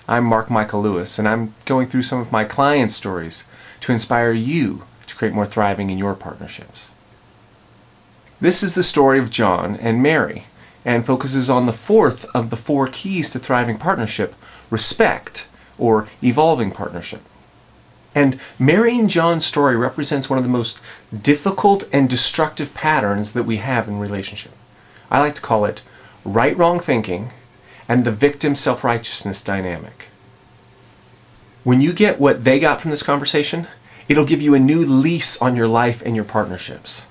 I'm Mark Michael Lewis, and I'm going through some of my client stories to inspire you to create more thriving in your partnerships. This is the story of John and Mary, and focuses on the fourth of the 4 keys to thriving partnership, respect, or evolving partnership. And Mary and John's story represents one of the most difficult and destructive patterns that we have in relationship. I like to call it right-wrong thinking and the victim self-righteousness dynamic. When you get what they got from this conversation, it'll give you a new lease on your life and your partnerships.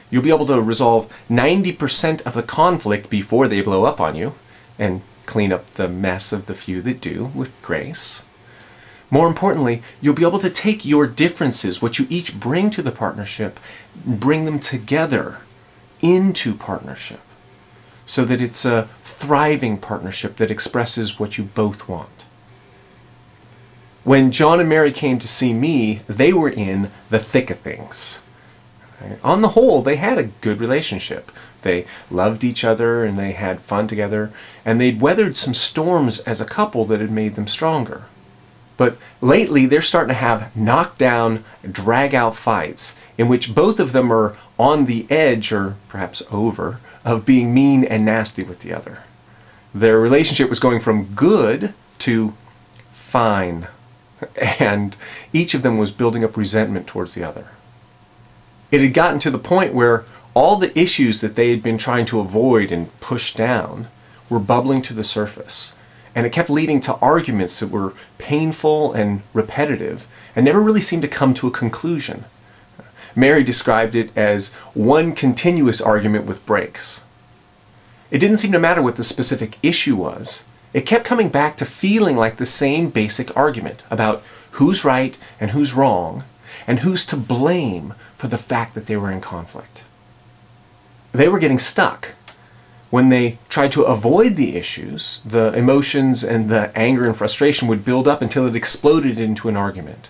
You'll be able to resolve 90% of the conflict before they blow up on you and clean up the mess of the few that do with grace. More importantly, you'll be able to take your differences, what you each bring to the partnership, bring them together into partnership, so that it's a thriving partnership that expresses what you both want. When John and Mary came to see me, they were in the thick of things. On the whole, they had a good relationship. They loved each other and they had fun together, and they'd weathered some storms as a couple that had made them stronger. But lately, they're starting to have knockdown, drag-out fights in which both of them are on the edge, or perhaps over, of being mean and nasty with the other. Their relationship was going from good to fine, and each of them was building up resentment towards the other. It had gotten to the point where all the issues that they had been trying to avoid and push down were bubbling to the surface, and it kept leading to arguments that were painful and repetitive and never really seemed to come to a conclusion. Mary described it as one continuous argument with breaks. It didn't seem to matter what the specific issue was. It kept coming back to feeling like the same basic argument about who's right and who's wrong, and who's to blame for the fact that they were in conflict. They were getting stuck. When they tried to avoid the issues, the emotions and the anger and frustration would build up until it exploded into an argument.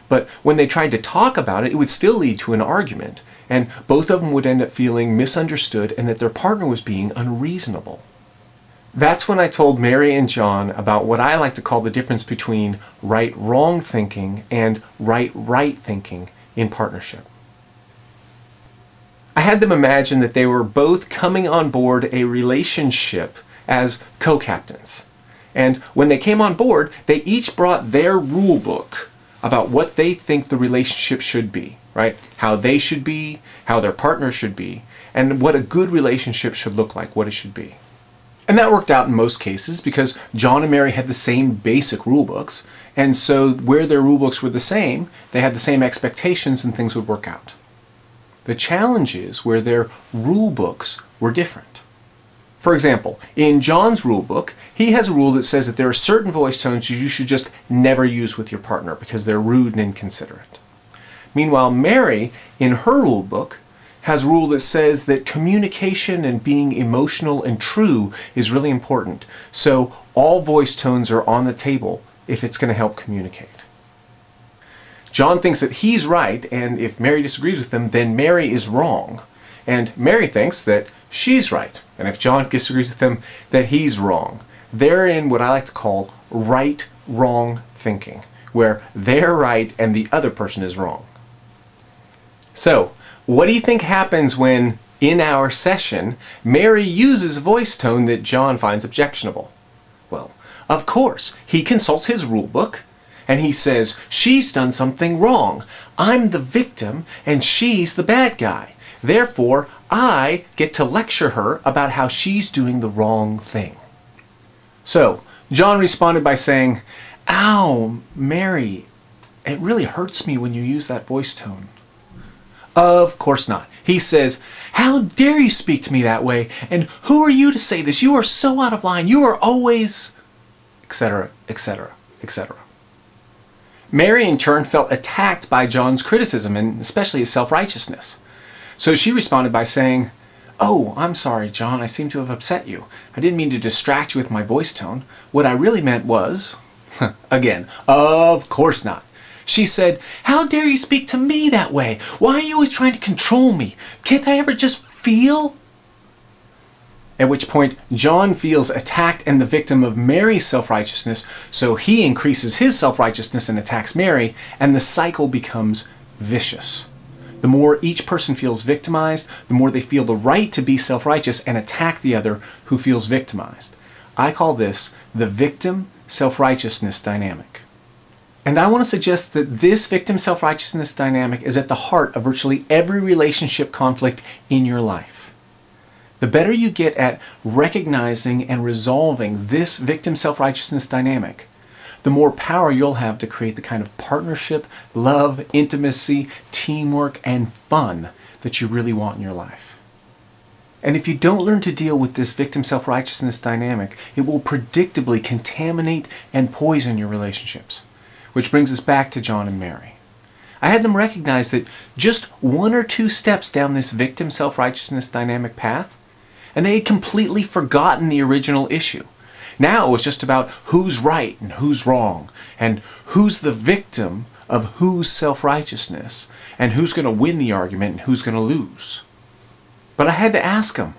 But when they tried to talk about it, it would still lead to an argument, and both of them would end up feeling misunderstood and that their partner was being unreasonable. That's when I told Mary and John about what I like to call the difference between right-wrong thinking and right-right thinking in partnership. I had them imagine that they were both coming on board a relationship as co-captains. And when they came on board, they each brought their rule book about what they think the relationship should be, right? How they should be, how their partner should be, and what a good relationship should look like, what it should be. And that worked out in most cases because John and Mary had the same basic rule books, and so where their rule books were the same, they had the same expectations and things would work out. The challenge is where their rule books were different. For example, in John's rule book, he has a rule that says that there are certain voice tones you should just never use with your partner because they're rude and inconsiderate. Meanwhile, Mary, in her rule book, has a rule that says that communication and being emotional and true is really important. So all voice tones are on the table if it's going to help communicate. John thinks that he's right, and if Mary disagrees with him, then Mary is wrong. And Mary thinks that she's right, and if John disagrees with him, that he's wrong. They're in what I like to call right-wrong thinking, where they're right and the other person is wrong. So, what do you think happens when, in our session, Mary uses a voice tone that John finds objectionable? Well, of course, he consults his rule book, and he says, she's done something wrong. I'm the victim, and she's the bad guy. Therefore, I get to lecture her about how she's doing the wrong thing. So, John responded by saying, "Ow, Mary, it really hurts me when you use that voice tone." Of course not. He says, "How dare you speak to me that way? And who are you to say this? You are so out of line. You are always," etc., etc., etc. Mary, in turn, felt attacked by John's criticism, and especially his self-righteousness. So she responded by saying, "Oh, I'm sorry, John. I seem to have upset you. I didn't mean to distract you with my voice tone. What I really meant was..." Again, of course not. She said, "How dare you speak to me that way? Why are you always trying to control me? Can't I ever just feel?" At which point, John feels attacked and the victim of Mary's self-righteousness, so he increases his self-righteousness and attacks Mary, and the cycle becomes vicious. The more each person feels victimized, the more they feel the right to be self-righteous and attack the other who feels victimized. I call this the victim self-righteousness dynamic. And I want to suggest that this victim self-righteousness dynamic is at the heart of virtually every relationship conflict in your life. The better you get at recognizing and resolving this victim self-righteousness dynamic, the more power you'll have to create the kind of partnership, love, intimacy, teamwork, and fun that you really want in your life. And if you don't learn to deal with this victim self-righteousness dynamic, it will predictably contaminate and poison your relationships. Which brings us back to John and Mary. I had them recognize that just one or two steps down this victim self-righteousness dynamic path, and they had completely forgotten the original issue. Now it was just about who's right and who's wrong, and who's the victim of whose self-righteousness, and who's going to win the argument and who's going to lose. But I had to ask them,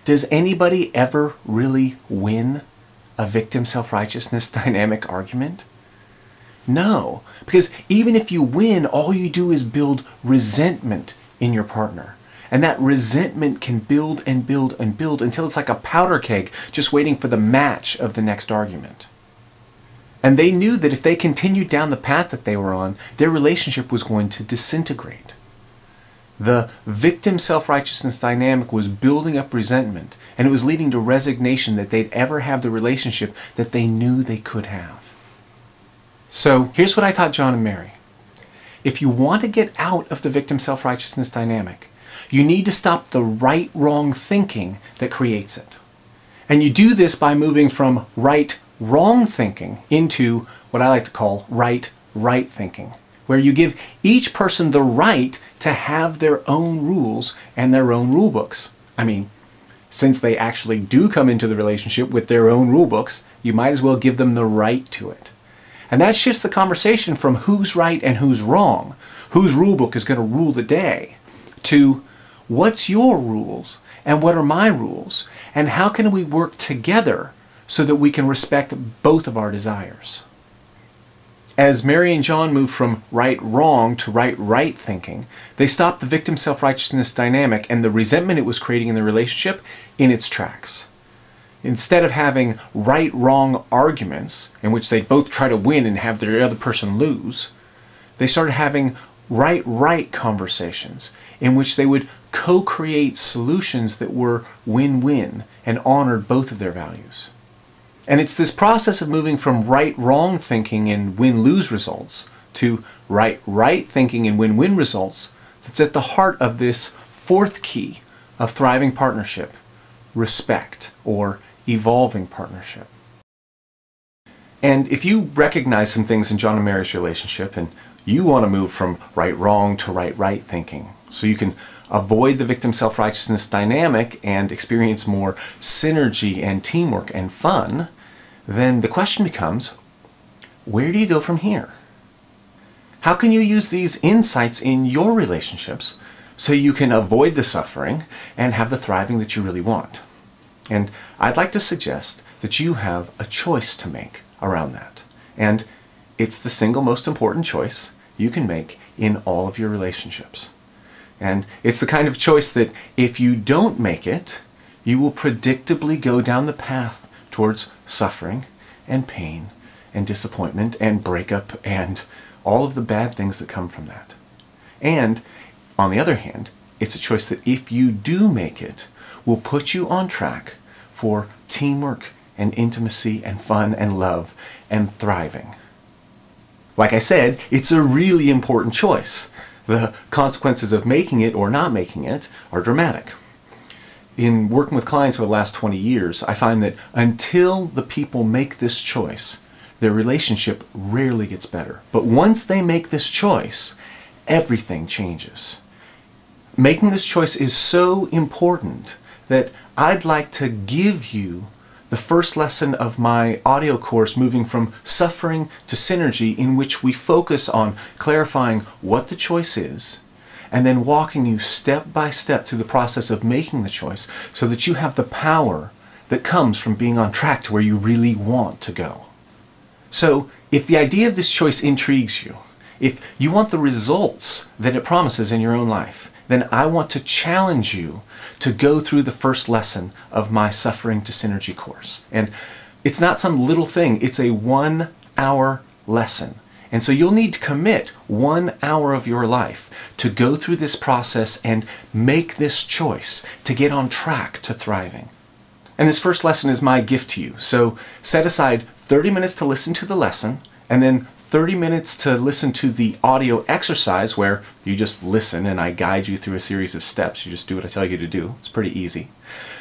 does anybody ever really win a victim self-righteousness dynamic argument? No, because even if you win, all you do is build resentment in your partner. And that resentment can build and build and build until it's like a powder keg just waiting for the match of the next argument. And they knew that if they continued down the path that they were on, their relationship was going to disintegrate. The victim self-righteousness dynamic was building up resentment, and it was leading to resignation that they'd ever have the relationship that they knew they could have. So here's what I taught John and Mary. If you want to get out of the victim self-righteousness dynamic, you need to stop the right-wrong thinking that creates it. And you do this by moving from right-wrong thinking into what I like to call right-right thinking, where you give each person the right to have their own rules and their own rule books. I mean, since they actually do come into the relationship with their own rule books, you might as well give them the right to it. And that shifts the conversation from who's right and who's wrong, whose rule book is going to rule the day, to what's your rules and what are my rules, and how can we work together so that we can respect both of our desires. As Mary and John moved from right-wrong to right-right thinking, they stopped the victim self-righteousness dynamic and the resentment it was creating in the relationship in its tracks. Instead of having right-wrong arguments in which they both try to win and have the other person lose, they started having right-right conversations in which they would co-create solutions that were win-win and honored both of their values. And it's this process of moving from right-wrong thinking and win-lose results to right-right thinking and win-win results that's at the heart of this fourth key of thriving partnership, respect, or evolving partnership. And if you recognize some things in John and Mary's relationship and you want to move from right-wrong to right-right thinking so you can avoid the victim self-righteousness dynamic and experience more synergy and teamwork and fun, then the question becomes, where do you go from here? How can you use these insights in your relationships so you can avoid the suffering and have the thriving that you really want? And I'd like to suggest that you have a choice to make around that. And it's the single most important choice you can make in all of your relationships. And it's the kind of choice that if you don't make it, you will predictably go down the path towards suffering and pain and disappointment and breakup and all of the bad things that come from that. And on the other hand, it's a choice that if you do make it, will put you on track for teamwork and intimacy and fun and love and thriving. Like I said, it's a really important choice. The consequences of making it or not making it are dramatic. In working with clients over the last 20 years, I find that until the people make this choice, their relationship rarely gets better. But once they make this choice, everything changes. Making this choice is so important that I'd like to give you the first lesson of my audio course, Moving from Suffering to Synergy, in which we focus on clarifying what the choice is and then walking you step by step through the process of making the choice so that you have the power that comes from being on track to where you really want to go. So if the idea of this choice intrigues you, if you want the results that it promises in your own life, then I want to challenge you to go through the first lesson of my Suffering to Synergy course. And it's not some little thing, it's a 1-hour lesson. And so you'll need to commit 1 hour of your life to go through this process and make this choice to get on track to thriving. And this first lesson is my gift to you. So set aside 30 minutes to listen to the lesson, and then 30 minutes to listen to the audio exercise where you just listen and I guide you through a series of steps. You just do what I tell you to do. It's pretty easy.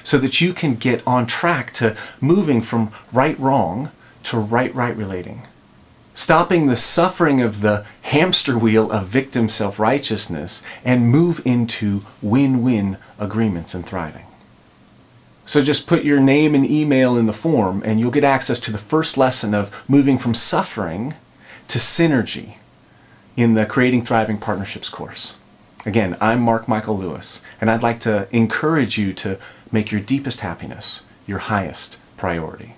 So that you can get on track to moving from right-wrong to right-right relating. Stopping the suffering of the hamster wheel of victim self-righteousness and move into win-win agreements and thriving. So just put your name and email in the form and you'll get access to the first lesson of moving from suffering to synergy in the Creating Thriving Partnerships course. Again, I'm Mark Michael Lewis, and I'd like to encourage you to make your deepest happiness your highest priority.